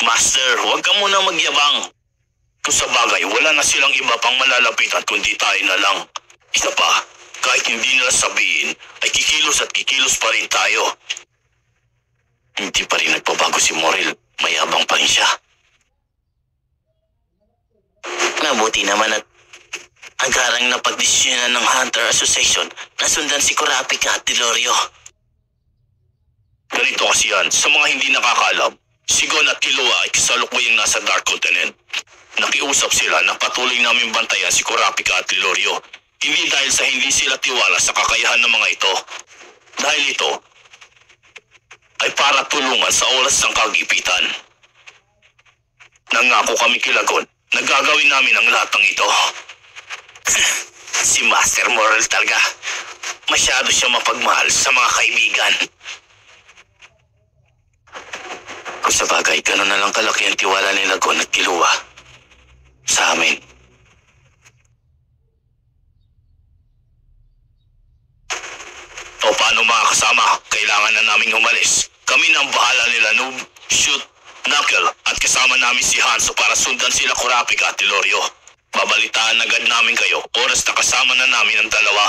Master, huwag ka muna magyabang. Kung sa bagay, wala na silang iba pang malalapitan kundi tayo na lang. Isa pa, kahit hindi nila sabihin, ay kikilos at kikilos pa rin tayo. Hindi pa rin nagbabago si Morel. Mayabang pa rin siya. Mabuti naman at ang garang na pagdesisyonan ng Hunter Association na sundan si Kurapika at Delorio. Ganito kasi yan, sa mga hindi nakakaalam, si Gon at Killua ay kasalukuyang nasa Dark Continent. Nakiusap sila na patuloy namin bantayan si Kurapika at Delorio. Hindi dahil sa hindi sila tiwala sa kakayahan ng mga ito. Dahil ito ay para tulungan sa oras ng kagipitan. Nangako kami kila Gon na gagawin namin ang lahat ng ito. Si Master Morel talaga. Masyado siya mapagmahal sa mga kaibigan. Kung sa bagay, gano'n na lang kalaki ang tiwala nila Gon at Killua sa amin. O paano mga kasama? Kailangan na naming umalis. Kami na ang bahala nila Noob, Shoot, Knuckle at kasama namin si Hanzo para sundan sila Kurapika at Delorio. Babalitaan agad namin kayo, oras na kasama na namin ang dalawa.